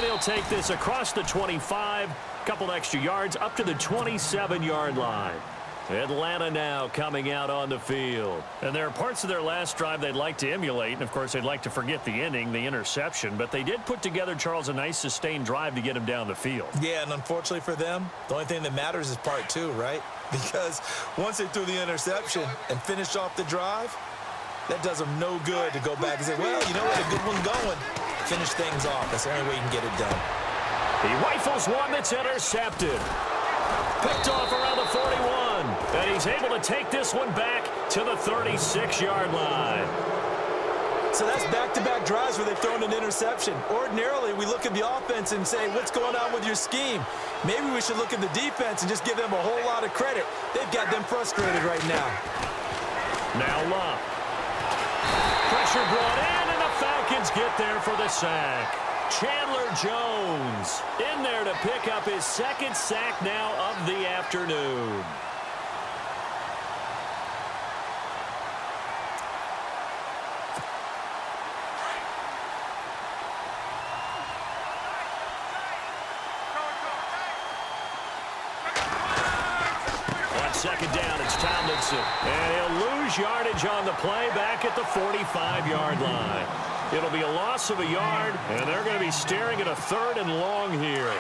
And he'll take this across the 25, couple extra yards up to the 27-yard line. Atlanta now coming out on the field. And there are parts of their last drive they'd like to emulate. And, of course, they'd like to forget the ending, the interception. But they did put together, Charles, a nice sustained drive to get him down the field. Yeah, and unfortunately for them, the only thing that matters is part two, right? Because once they threw the interception and finished off the drive, that does them no good to go back and say, well, you know what, a good one going. Finish things off. That's the only way you can get it done. He rifles one that's intercepted. Picked off around the 41. And he's able to take this one back to the 36-yard line. So that's back-to-back drives where they've thrown an interception. Ordinarily, we look at the offense and say, what's going on with your scheme? Maybe we should look at the defense and just give them a whole lot of credit. They've got them frustrated right now. Now Luck. Pressure brought in, and the Falcons get there for the sack. Chandler Jones in there to pick up his second sack now of the afternoon. On second down, it's Tomlinson. And he'll lose yardage on the play back at the 45-yard line. It'll be a loss of a yard, and they're going to be staring at a 3rd and long here.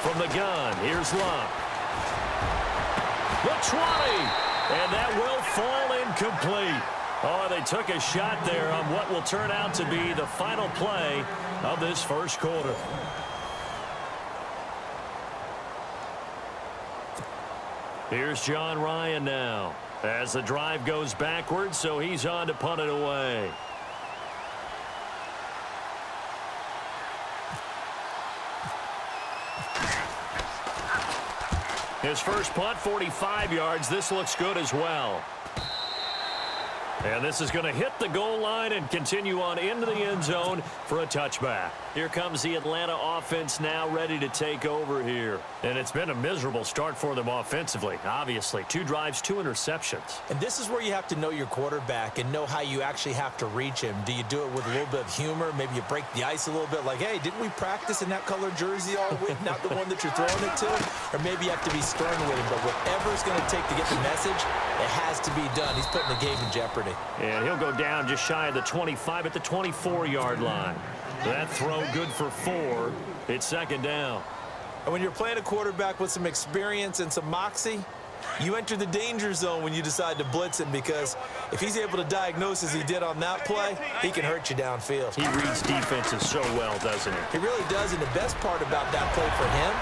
From the gun, here's Luck. The 20, and that will fall incomplete. Oh, they took a shot there on what will turn out to be the final play of this first quarter. Here's John Ryan now as the drive goes backwards, so he's on to punt it away. His first punt, 45 yards. This looks good as well. And this is going to hit the goal line and continue on into the end zone for a touchback. Here comes the Atlanta offense now ready to take over here. And it's been a miserable start for them offensively, obviously. 2 drives, 2 interceptions. And this is where you have to know your quarterback and know how you actually have to reach him. Do you do it with a little bit of humor? Maybe you break the ice a little bit like, hey, didn't we practice in that color jersey all week? Not the one that you're throwing it to? Or maybe you have to be stern with him. But whatever it's going to take to get the message, it has to be done. He's putting the game in jeopardy. And he'll go down just shy of the 25 at the 24-yard line. That throw good for 4. It's second down. And when you're playing a quarterback with some experience and some moxie, you enter the danger zone when you decide to blitz him, because if he's able to diagnose as he did on that play, he can hurt you downfield. He reads defenses so well, doesn't he? He really does, and the best part about that play for him,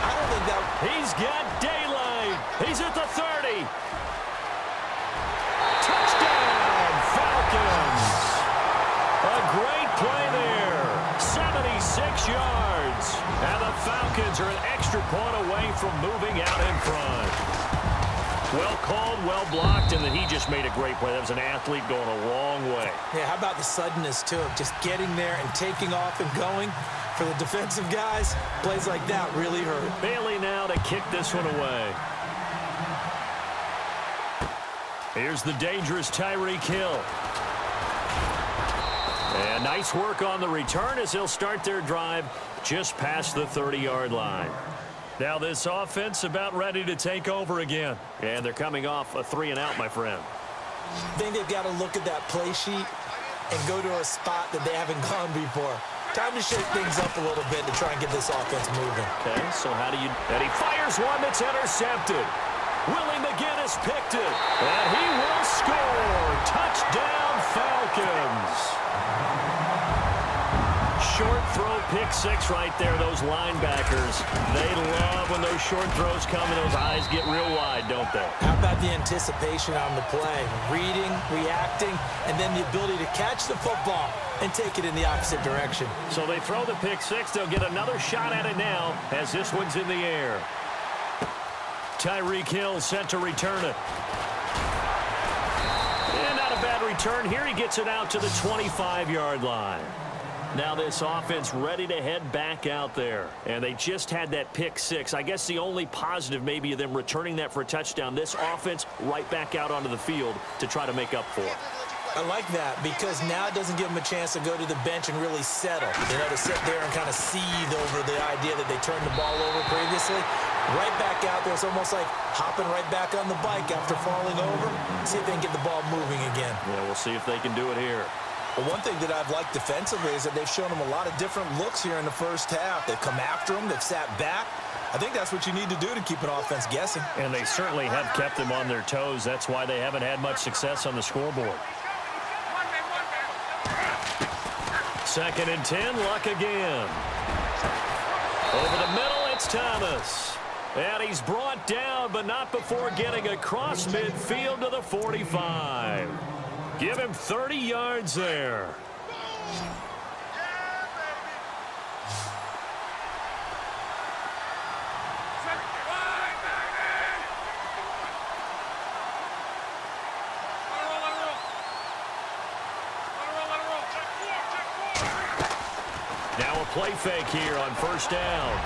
I don't think that... He's got daylight. He's at the 30. Touchdown, Falcons. A great play there. 76 yards. And the Falcons are an extra point away from moving out in front. Well called, well blocked, and then he just made a great play. That was an athlete going a long way. Yeah, how about the suddenness, too, of just getting there and taking off and going? For the defensive guys, plays like that really hurt. Bailey now to kick this one away. Here's the dangerous Tyreek Hill. And nice work on the return as they'll start their drive just past the 30-yard line. Now this offense about ready to take over again. And they're coming off a 3-and-out, my friend. I think they've got to look at that play sheet and go to a spot that they haven't gone before. Time to shake things up a little bit to try and get this offense moving. Okay, so how do you... And he fires one that's intercepted. Willie McGinnis picked it. And he will score. Touchdown, Falcons. Short throw, pick 6 right there. Those linebackers, they love when those short throws come and those eyes get real wide, don't they? How about the anticipation on the play? Reading, reacting, and then the ability to catch the football and take it in the opposite direction. So they throw the pick 6. They'll get another shot at it now as this one's in the air. Tyreek Hill set to return it. And not a bad return here. He gets it out to the 25-yard line. Now this offense ready to head back out there. And they just had that pick six. I guess the only positive maybe of them returning that for a touchdown. This offense right back out onto the field to try to make up for it. I like that because now it doesn't give them a chance to go to the bench and really settle. You know, to sit there and kind of seethe over the idea that they turned the ball over previously. Right back out there. It's almost like hopping right back on the bike after falling over. See if they can get the ball moving again. Yeah, we'll see if they can do it here. Well, one thing that I've liked defensively is that they've shown them a lot of different looks here in the first half. They've come after them. They've sat back. I think that's what you need to do to keep an offense guessing. And they certainly have kept them on their toes. That's why they haven't had much success on the scoreboard. 2nd and 10, Luck again. Over the middle, it's Thomas. And he's brought down, but not before getting across midfield to the 45. Give him 30 yards there. Now a play fake here on 1st down.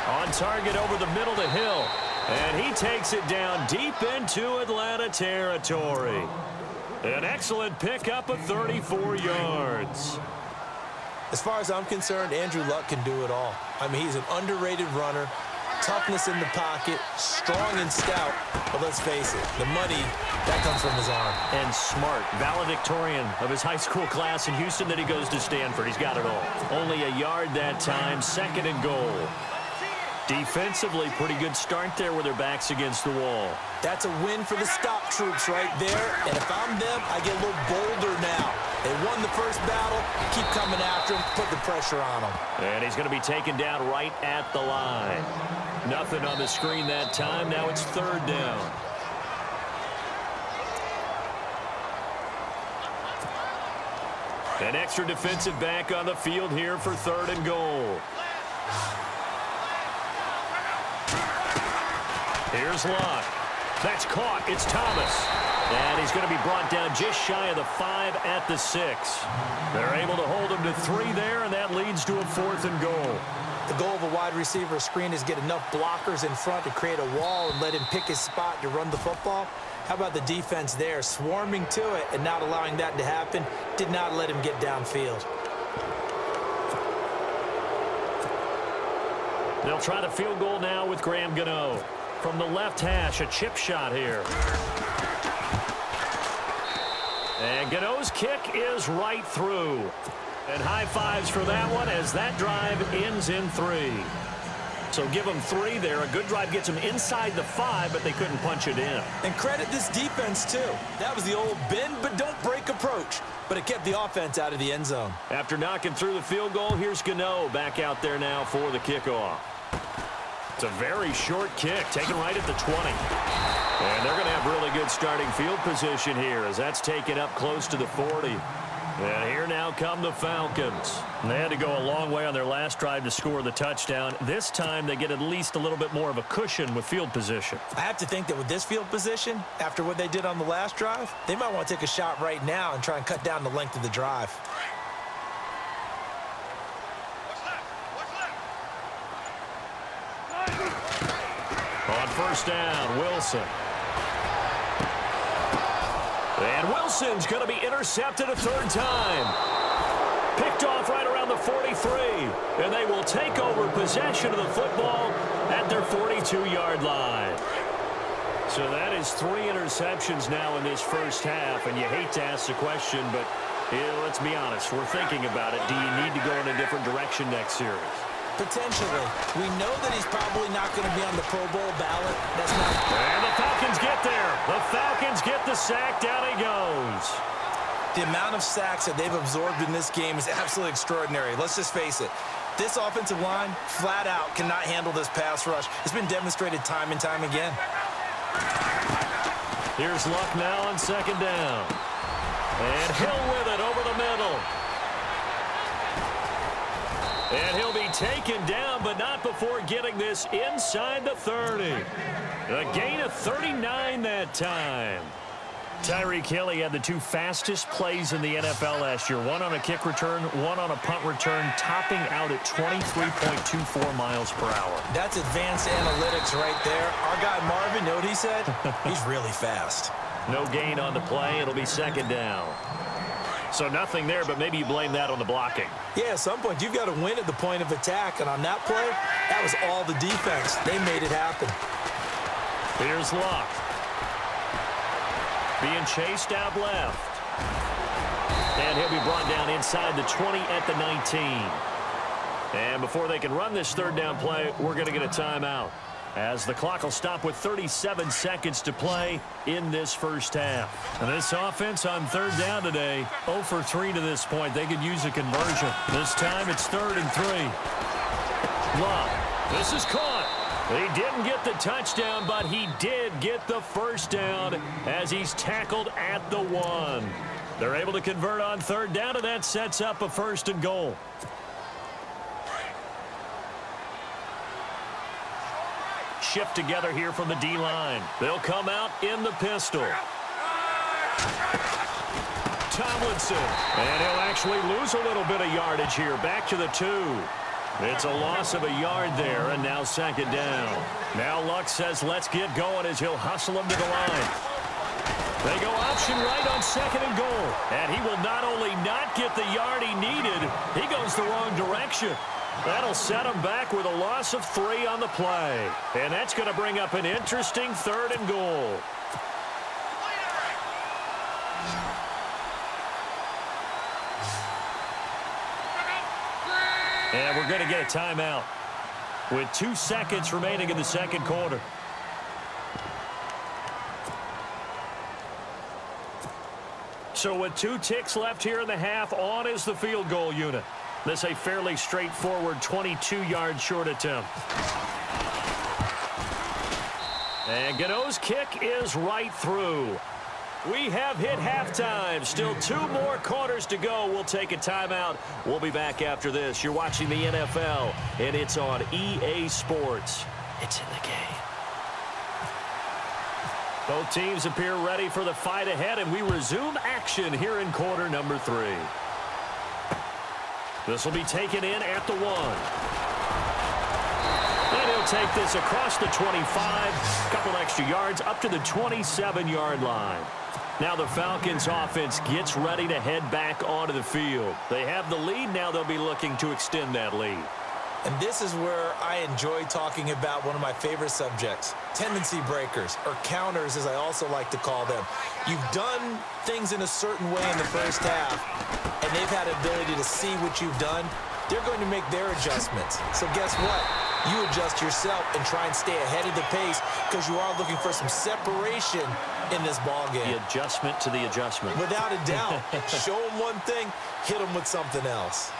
On target over the middle to Hill. And he takes it down deep into Atlanta territory. An excellent pickup of 34 yards. As far as I'm concerned, Andrew Luck can do it all. I mean, he's an underrated runner, toughness in the pocket, strong and stout. But let's face it, the money, that comes from his arm. And smart, valedictorian of his high school class in Houston, then he goes to Stanford. He's got it all. Only a yard that time, 2nd and goal. Defensively, pretty good start there with their backs against the wall. That's a win for the stop troops right there. And if I'm them, I get a little bolder now. They won the first battle. Keep coming after him. Put the pressure on him. And he's going to be taken down right at the line. Nothing on the screen that time. Now it's 3rd down. An extra defensive back on the field here for 3rd and goal. Here's Luck. That's caught. It's Thomas. And he's going to be brought down just shy of the 5 at the 6. They're able to hold him to 3 there, and that leads to a 4th and goal. The goal of a wide receiver screen is get enough blockers in front to create a wall and let him pick his spot to run the football. How about the defense there, swarming to it and not allowing that to happen? Did not let him get downfield. They'll try the field goal now with Graham Gano. From the left hash, a chip shot here. And Gano's kick is right through. And high fives for that one as that drive ends in 3. So give them 3 there. A good drive gets them inside the 5, but they couldn't punch it in. And credit this defense, too. That was the old bend but don't break approach. But it kept the offense out of the end zone. After knocking through the field goal, here's Gano back out there now for the kickoff. It's a very short kick, taken right at the 20. And they're going to have really good starting field position here as that's taken up close to the 40. And here now come the Falcons. And they had to go a long way on their last drive to score the touchdown. This time they get at least a little bit more of a cushion with field position. I have to think that with this field position, after what they did on the last drive, they might want to take a shot right now and try and cut down the length of the drive. On 1st down, Wilson. And Wilson's going to be intercepted a 3rd time. Picked off right around the 43. And they will take over possession of the football at their 42-yard line. So that is 3 interceptions now in this first half. And you hate to ask the question, but let's be honest. We're thinking about it. Do you need to go in a different direction next series? Potentially. We know that he's probably not going to be on the Pro Bowl ballot. That's not. And the Falcons get there. The Falcons get the sack. Down he goes. The amount of sacks that they've absorbed in this game is absolutely extraordinary. Let's just face it. This offensive line, flat out, cannot handle this pass rush. It's been demonstrated time and time again. Here's Luck now on 2nd down. And Hill with it over the middle. And he'll be taken down, but not before getting this inside the 30. A gain of 39 that time. Tyreek Hill, he had the 2 fastest plays in the NFL last year. One on a kick return, one on a punt return, topping out at 23.24 miles per hour. That's advanced analytics right there. Our guy Marvin, you know what he said? He's really fast. No gain on the play. It'll be second down. So nothing there, but maybe you blame that on the blocking. Yeah, at some point, you've got to win at the point of attack. And on that play, that was all the defense. They made it happen. Here's Luck. Being chased out left. And he'll be brought down inside the 20 at the 19. And before they can run this third down play, we're going to get a timeout, as the clock will stop with 37 seconds to play in this first half. And this offense on third down today, 0 for 3 to this point. They could use a conversion. This time it's 3rd and 3. Luck. This is caught. He didn't get the touchdown, but he did get the first down as he's tackled at the 1. They're able to convert on third down, and that sets up a 1st and goal. Shift together here from the D-line. They'll come out in the pistol. Tomlinson. And he'll actually lose a little bit of yardage here. Back to the 2. It's a loss of a yard there, and now second down. Now Luck says let's get going as he'll hustle him to the line. They go option right on 2nd and goal. And he will not only not get the yard he needed, he goes the wrong direction. That'll set him back with a loss of 3 on the play. And that's going to bring up an interesting 3rd and goal. And we're going to get a timeout with 2 seconds remaining in the second quarter. So with 2 ticks left here in the half, on is the field goal unit. This a fairly straightforward 22-yard short attempt. And Gano's kick is right through. We have hit halftime. Still 2 more quarters to go. We'll take a timeout. We'll be back after this. You're watching the NFL, and it's on EA Sports. It's in the game. Both teams appear ready for the fight ahead, and we resume action here in quarter number 3. This will be taken in at the 1. And he'll take this across the 25, a couple extra yards, up to the 27-yard line. Now the Falcons offense gets ready to head back onto the field. They have the lead. Now they'll be looking to extend that lead. And this is where I enjoy talking about one of my favorite subjects, tendency breakers, or counters as I also like to call them. You've done things in a certain way in the first half, and they've had ability to see what you've done. They're going to make their adjustments. So guess what? You adjust yourself and try and stay ahead of the pace because you are looking for some separation in this ballgame. The adjustment to the adjustment. Without a doubt. Show them one thing, hit them with something else.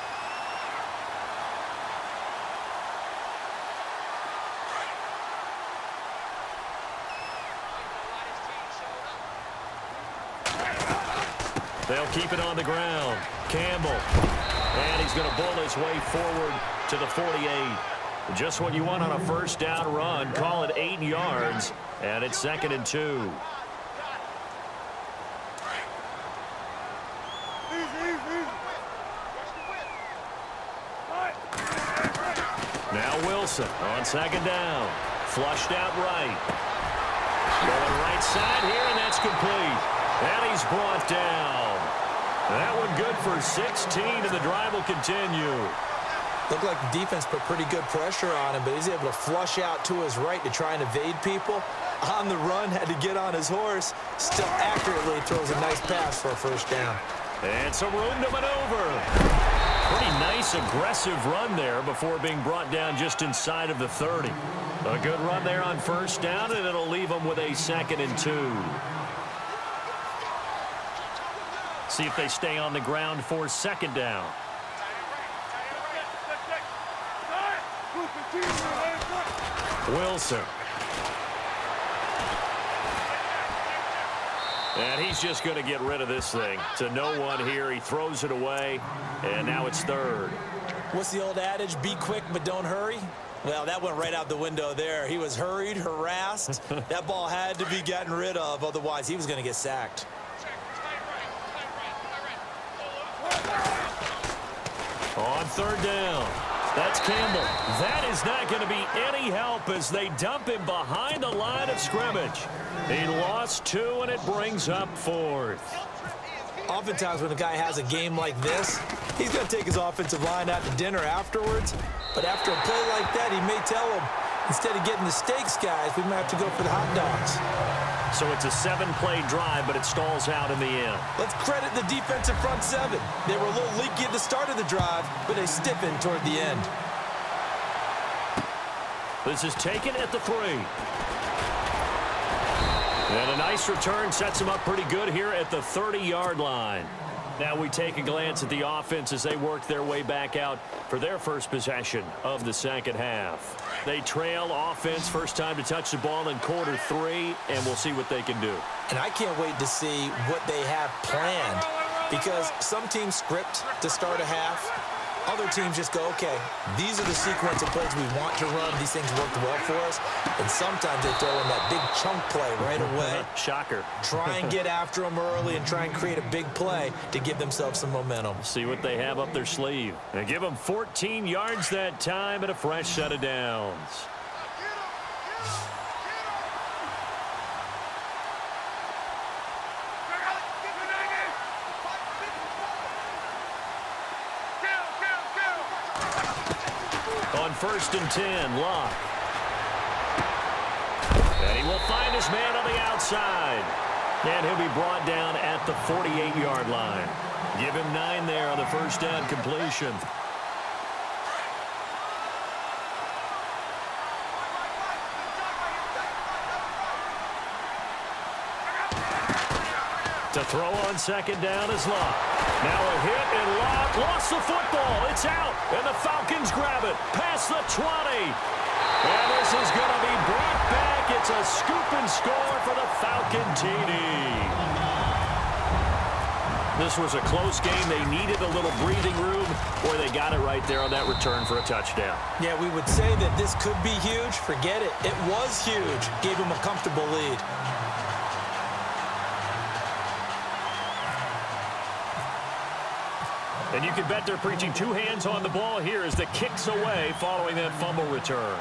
They'll keep it on the ground. Campbell. And he's going to bull his way forward to the 48. Just what you want on a first down run. Call it 8 yards. And it's 2nd and 2. Now Wilson on 2nd down. Flushed out right. Going right side here, and that's complete. And he's brought down. That one good for 16, and the drive will continue. Looked like the defense put pretty good pressure on him, but he's able to flush out to his right to try and evade people. On the run, had to get on his horse. Still accurately throws a nice pass for a first down. And some room to maneuver. Pretty nice, aggressive run there before being brought down just inside of the 30. A good run there on first down, and it'll leave him with a 2nd and 2. See if they stay on the ground for 2nd down. Wilson. And he's just going to get rid of this thing. To no one here. He throws it away, and now it's 3rd. What's the old adage? Be quick, but don't hurry. Well, that went right out the window there. He was hurried, harassed. That ball had to be gotten rid of, otherwise he was going to get sacked. On third down, that's Campbell. That is not going to be any help as they dump him behind the line of scrimmage. He lost 2, and it brings up 4th. Oftentimes when a guy has a game like this, he's going to take his offensive line out to dinner afterwards. But after a play like that, he may tell them, instead of getting the steaks, guys, we might have to go for the hot dogs. So it's a 7-play drive, but it stalls out in the end. Let's credit the defensive front 7. They were a little leaky at the start of the drive, but they stiffened toward the end. This is taken at the 3. And a nice return sets him up pretty good here at the 30-yard line. Now we take a glance at the offense as they work their way back out for their first possession of the second half. They trail offense, first time to touch the ball in quarter 3, and we'll see what they can do. And I can't wait to see what they have planned, because some teams script to start a half. Other teams just go, okay, these are the sequence of plays we want to run. These things worked well for us. And sometimes they throw in that big chunk play right away. Shocker. Try and get after them early and try and create a big play to give themselves some momentum. See what they have up their sleeve. And give them 14 yards that time and a fresh set of downs. On 1st and 10, Locke. And he will find his man on the outside. And he'll be brought down at the 48-yard line. Give him 9 there on the first down completion. To throw on second down is Locke. Now a hit, and Locke lost the football. It's out, and the Falcons grab it past the 20. And this is going to be brought back. It's a scoop and score for the Falcon TD. This was a close game. They needed a little breathing room, or they got it right there on that return for a touchdown. Yeah, we would say that this could be huge. Forget it. It was huge. Gave him a comfortable lead. And you can bet they're preaching 2 hands on the ball here as the kick's away following that fumble return.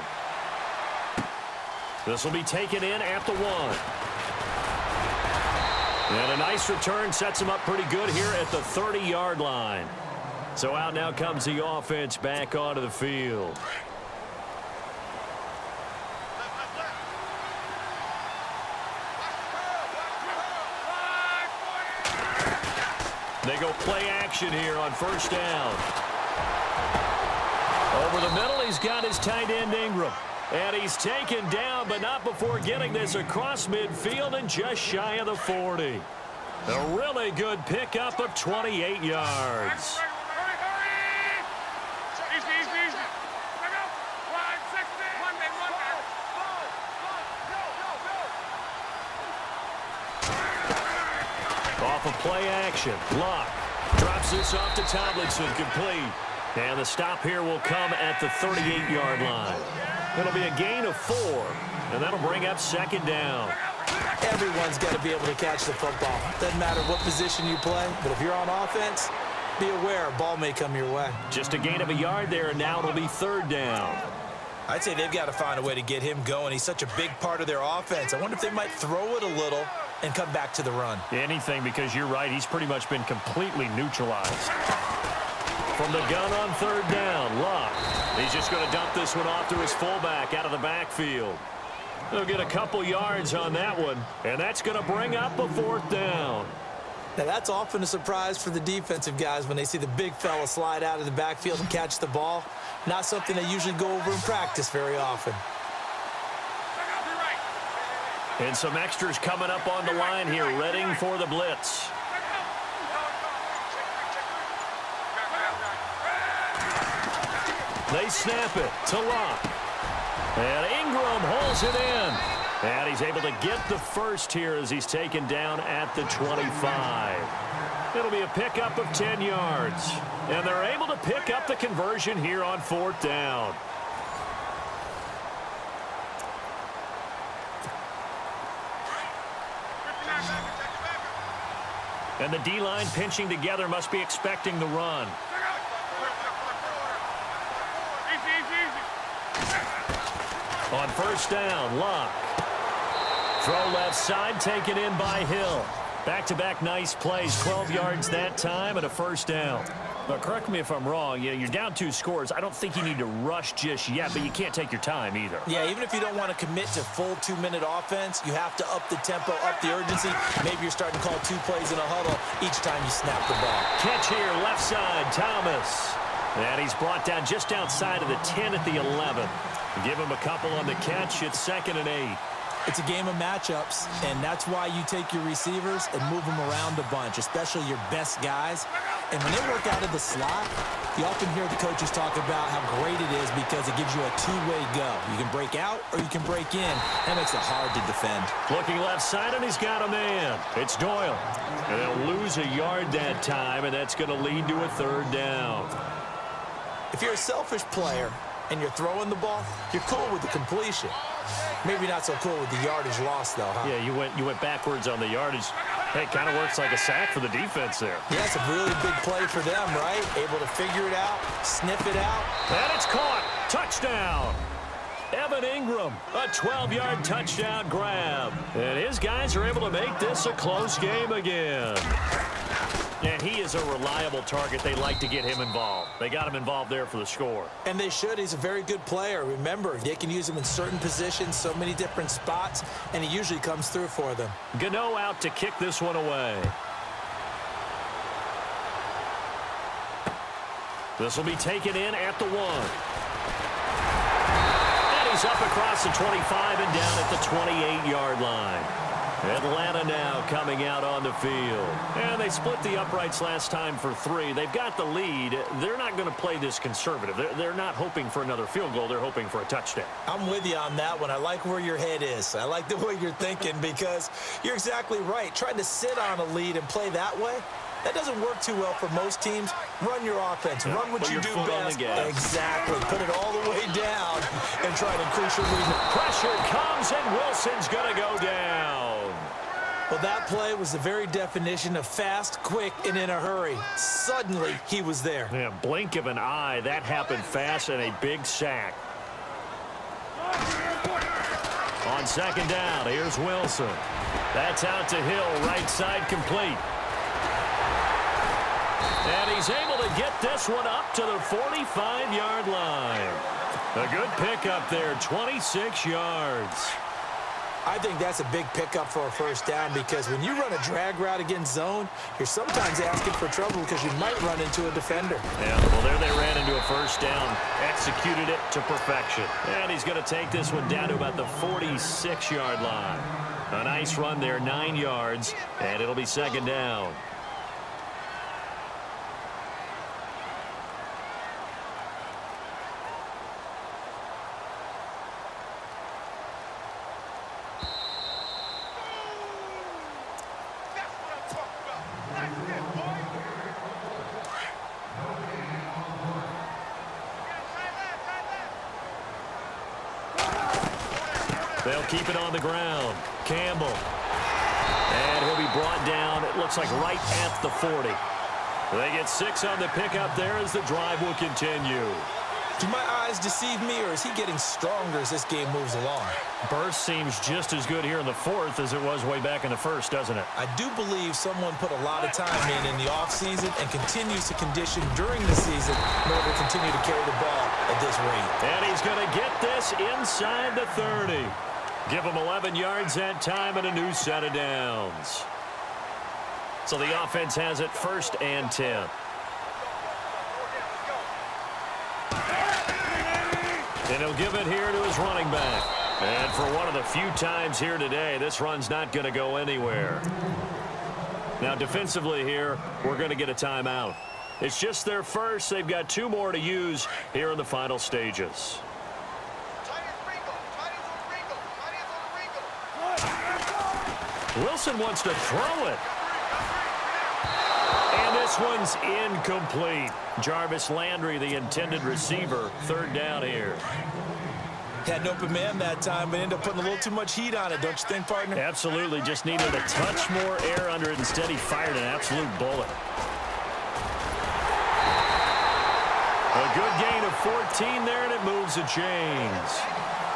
This will be taken in at the 1. And a nice return sets him up pretty good here at the 30-yard line. So out now comes the offense back onto the field. They go play action here on first down. Over the middle, he's got his tight end Ingram. And he's taken down, but not before getting this across midfield and just shy of the 40. A really good pickup of 28 yards. Off of play action, Locke drops this off to Tomlinson, complete. And the stop here will come at the 38-yard line. It'll be a gain of 4, and that'll bring up second down. Everyone's got to be able to catch the football. Doesn't matter what position you play, but if you're on offense, be aware a ball may come your way. Just a gain of a yard there, and now it'll be third down. I'd say they've got to find a way to get him going. He's such a big part of their offense. I wonder if they might throw it a little and come back to the run. Anything, because you're right, he's pretty much been completely neutralized. From the gun on third down, Locke. He's just going to dump this one off to his fullback out of the backfield. They'll get a couple yards on that one, and that's going to bring up a 4th down. Now, that's often a surprise for the defensive guys when they see the big fella slide out of the backfield and catch the ball. Not something they usually go over in practice very often. And some extras coming up on the line here, readying for the blitz. They snap it to Locke. And Ingram holds it in. And he's able to get the first here as he's taken down at the 25. It'll be a pickup of 10 yards. And they're able to pick up the conversion here on 4th down. And the D-line pinching together must be expecting the run. On first down, Luck. Throw left side, taken in by Hill. Back-to-back nice plays, 12 yards that time and a first down. But correct me if I'm wrong, you're down 2 scores. I don't think you need to rush just yet, but you can't take your time either. Yeah, even if you don't want to commit to full 2-minute offense, you have to up the tempo, up the urgency. Maybe you're starting to call 2 plays in a huddle each time you snap the ball. Catch here, left side, Thomas. And he's brought down just outside of the 10 at the 11. Give him a couple on the catch. It's 2nd and 8. It's a game of matchups, and that's why you take your receivers and move them around a bunch, especially your best guys. And when they work out of the slot, you often hear the coaches talk about how great it is because it gives you a two-way go. You can break out or you can break in. That makes it hard to defend. Looking left side, and he's got a man. It's Doyle. And they'll lose a yard that time, and that's going to lead to a 3rd down. If you're a selfish player and you're throwing the ball, you're cool with the completion. Maybe not so cool with the yardage loss, though, huh? Yeah, you went backwards on the yardage. Hey, it kind of works like a sack for the defense there. Yeah, it's a really big play for them, right? Able to figure it out, sniff it out. And it's caught. Touchdown. Evan Ingram, a 12-yard touchdown grab. And his guys are able to make this a close game again. And he is a reliable target. They like to get him involved. They got him involved there for the score. And they should. He's a very good player. Remember, they can use him in certain positions, so many different spots, and he usually comes through for them. Gano out to kick this one away. This will be taken in at the 1. And he's up across the 25 and down at the 28-yard line. Atlanta now coming out on the field. And they split the uprights last time for 3. They've got the lead. They're not going to play this conservative. They're not hoping for another field goal. They're hoping for a touchdown. I'm with you on that one. I like where your head is. I like the way you're thinking because you're exactly right. Trying to sit on a lead and play that way, that doesn't work too well for most teams. Run your offense. Yeah, run what you do best. Exactly. Put it all the way down and try to increase your lead. Pressure comes, and Wilson's going to go down. Well, that play was the very definition of fast, quick, and in a hurry. Suddenly, he was there. Yeah, blink of an eye. That happened fast and a big sack. On 2nd down, here's Wilson. That's out to Hill, right side complete. And he's able to get this one up to the 45-yard line. A good pickup there, 26 yards. I think that's a big pickup for a first down because when you run a drag route against zone, you're sometimes asking for trouble because you might run into a defender. Yeah, well, there they ran into a first down, executed it to perfection. And he's going to take this one down to about the 46-yard line. A nice run there, 9 yards, and it'll be 2nd down. They'll keep it on the ground. Campbell. And he'll be brought down, it looks like right at the 40. They get 6 on the pickup there as the drive will continue. Do my eyes deceive me, or is he getting stronger as this game moves along? Burst seems just as good here in the 4th as it was way back in the 1st, doesn't it? I do believe someone put a lot of time in the offseason and continues to condition during the season in order to continue to carry the ball at this rate. And he's going to get this inside the 30. Give him 11 yards that time and a new set of downs. So the offense has it 1st and 10. And he'll give it here to his running back. And for one of the few times here today, this run's not going to go anywhere. Now, defensively here, we're going to get a timeout. It's just their first. They've got 2 more to use here in the final stages. Wilson wants to throw it. And this one's incomplete. Jarvis Landry, the intended receiver, 3rd down here. Had an open man that time, but ended up putting a little too much heat on it, don't you think, partner? Absolutely. Just needed a touch more air under it. Instead, he fired an absolute bullet. A good gain of 14 there, and it moves the chains.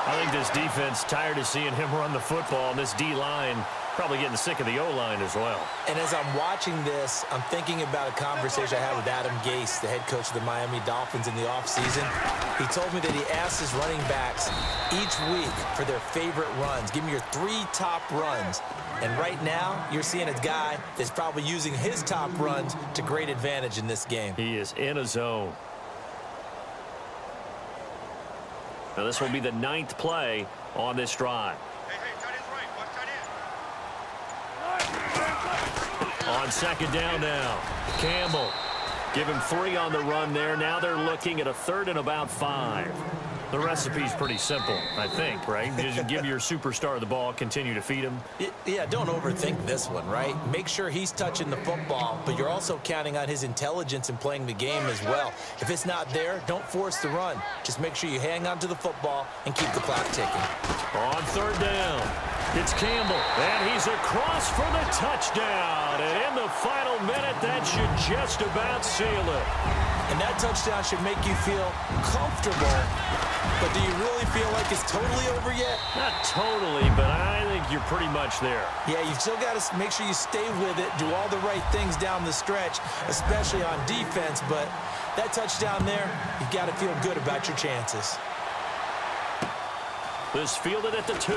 I think this defense tired of seeing him run the football, and this D-line probably getting sick of the O-line as well. And as I'm watching this, I'm thinking about a conversation I had with Adam Gase, the head coach of the Miami Dolphins in the offseason. He told me that he asked his running backs each week for their favorite runs. Give me your 3 top runs. And right now, you're seeing a guy that's probably using his top runs to great advantage in this game. He is in a zone. Now, this will be the 9th play on this drive. On second down now, Campbell. Give him 3 on the run there. Now they're looking at a 3rd and about 5. The recipe's pretty simple, I think, right? Just give your superstar the ball, continue to feed him. Yeah, don't overthink this one, right? Make sure he's touching the football, but you're also counting on his intelligence in playing the game as well. If it's not there, don't force the run. Just make sure you hang on to the football and keep the clock ticking. On 3rd down, it's Campbell, and he's across for the touchdown. And in the final minute, that should just about seal it. And that touchdown should make you feel comfortable. But do you really feel like it's totally over yet? Not totally, but I think you're pretty much there. Yeah, you've still got to make sure you stay with it, do all the right things down the stretch, especially on defense. But that touchdown there, you've got to feel good about your chances. This fielded at the 2.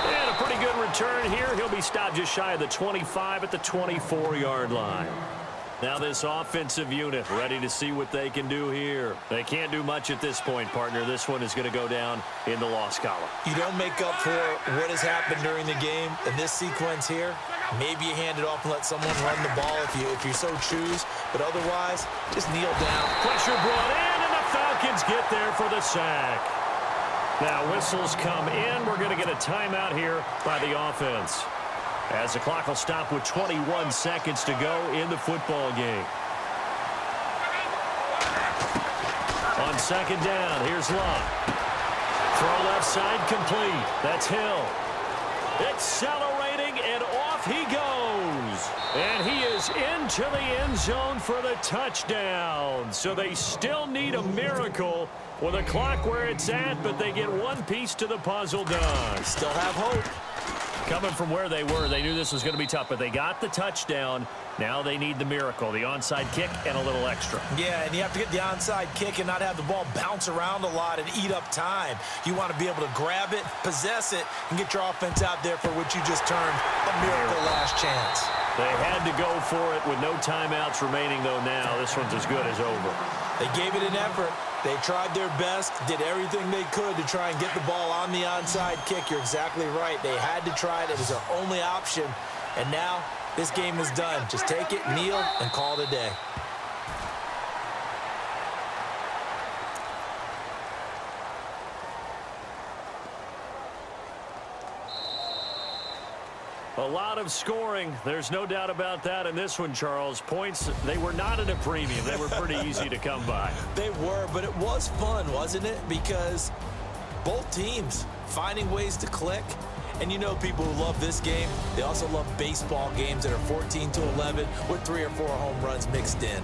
And a pretty good return here. He'll be stopped just shy of the 25 at the 24-yard line. Now this offensive unit ready to see what they can do here. They can't do much at this point, partner. This one is going to go down in the loss column. You don't make up for what has happened during the game in this sequence here. Maybe you hand it off and let someone run the ball if you so choose. But otherwise, just kneel down. Pressure brought in, and the Falcons get there for the sack. Now whistles come in. We're going to get a timeout here by the offense, as the clock will stop with 21 seconds to go in the football game. On second down, here's Love. Throw left side complete. That's Hill. Accelerating, and off he goes. And he is into the end zone for the touchdown. So they still need a miracle with a clock where it's at, but they get one piece to the puzzle done. Still have hope. Coming from where they were, they knew this was going to be tough, but they got the touchdown. Now they need the miracle, the onside kick and a little extra. Yeah, and you have to get the onside kick and not have the ball bounce around a lot and eat up time. You want to be able to grab it, possess it, and get your offense out there for what you just termed a miracle last chance. They had to go for it with no timeouts remaining, though. Now this one's as good as over. They gave it an effort. They tried their best, did everything they could to try and get the ball on the onside kick. You're exactly right. They had to try it. It was their only option. And now this game is done. Just take it, kneel, and call it a day. A lot of scoring. There's no doubt about that in this one, Charles. Points, they were not at a premium. They were pretty easy to come by. They were, but it was fun, wasn't it? Because both teams finding ways to click. And you know people who love this game, they also love baseball games that are 14-11 with 3 or 4 home runs mixed in.